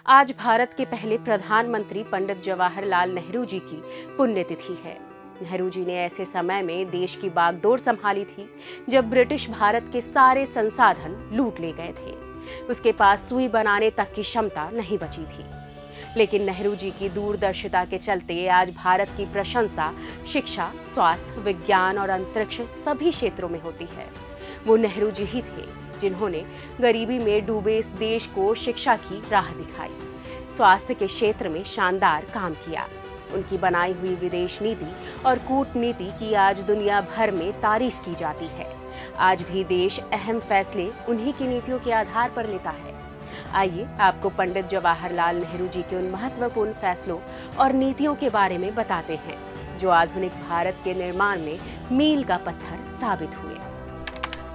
आज भारत के पहले प्रधानमंत्री पंडित जवाहरलाल नेहरू जी की पुण्यतिथि है। नेहरू जी ने ऐसे समय में देश की बागडोर संभाली थी जब ब्रिटिश भारत के सारे संसाधन लूट ले गए थे। उसके पास सुई बनाने तक की क्षमता नहीं बची थी। लेकिन नेहरू जी की दूरदर्शिता के चलते आज भारत की प्रशंसा शिक्षा, स्वास्थ्य, विज्ञान और अंतरिक्ष सभी क्षेत्रों में होती है। वो नेहरू जी ही थे जिन्होंने गरीबी में डूबे इस देश को शिक्षा की राह दिखाई, स्वास्थ्य के क्षेत्र में शानदार काम किया। उनकी बनाई हुई विदेश नीति और कूटनीति की आज दुनिया भर में तारीफ की जाती है। आज भी देश अहम फैसले उन्हीं की नीतियों के आधार पर लेता है। आइए आपको पंडित जवाहरलाल नेहरू जी के उन महत्वपूर्ण फैसलों और नीतियों के बारे में बताते हैं जो आधुनिक भारत के निर्माण में मील का पत्थर साबित हुए।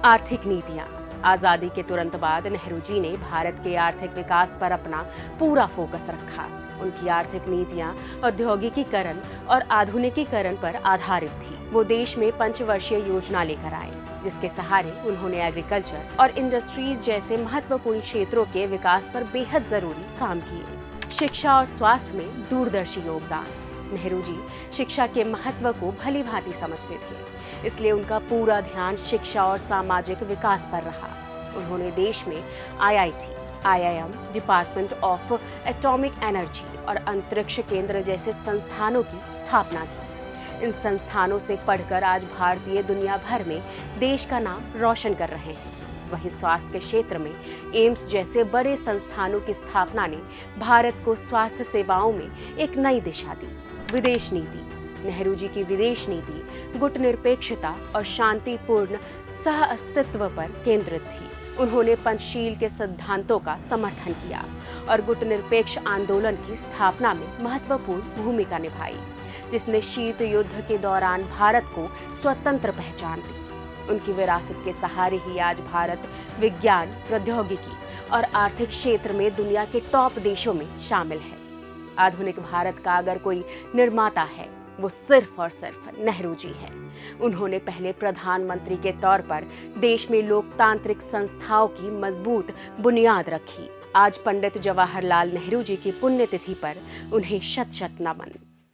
आर्थिक नीतियां। आजादी के तुरंत बाद नेहरू जी ने भारत के आर्थिक विकास पर अपना पूरा फोकस रखा। उनकी आर्थिक नीतियां औद्योगिकीकरण और आधुनिकीकरण पर आधारित थी। वो देश में पंचवर्षीय योजना लेकर आए जिसके सहारे उन्होंने एग्रीकल्चर और इंडस्ट्रीज जैसे महत्वपूर्ण क्षेत्रों के विकास पर बेहद जरूरी काम किए। शिक्षा और स्वास्थ्य में दूरदर्शी योगदान। नेहरू जी शिक्षा के महत्व को भली भांति समझते थे, इसलिए उनका पूरा ध्यान शिक्षा और सामाजिक विकास पर रहा। उन्होंने देश में IIT, IIM, department of atomic energy और अंतरिक्ष केंद्र जैसे संस्थानों की स्थापना की। इन संस्थानों से पढ़कर आज भारतीय दुनिया भर में देश का नाम रोशन कर रहे हैं। वहीं स्वास्थ्य के क्षेत्र में एम्स जैसे बड़े संस्थानों की स्थापना ने भारत को स्वास्थ्य सेवाओं में एक नई दिशा दी। विदेश नीति। नेहरू जी की विदेश नीति गुटनिरपेक्षता और शांतिपूर्ण सह अस्तित्व पर केंद्रित थी। उन्होंने पंचशील के सिद्धांतों का समर्थन किया और गुटनिरपेक्ष आंदोलन की स्थापना में महत्वपूर्ण भूमिका निभाई, जिसने शीत युद्ध के दौरान भारत को स्वतंत्र पहचान दी। उनकी विरासत के सहारे ही आज भारत विज्ञान, प्रौद्योगिकी और आर्थिक क्षेत्र में दुनिया के टॉप देशों में शामिल है। आधुनिक भारत का अगर कोई निर्माता है वो सिर्फ और सिर्फ नेहरू जी हैं। उन्होंने पहले प्रधानमंत्री के तौर पर देश में लोकतांत्रिक संस्थाओं की मजबूत बुनियाद रखी। आज पंडित जवाहरलाल नेहरू जी की पुण्यतिथि पर उन्हें शत शत नमन।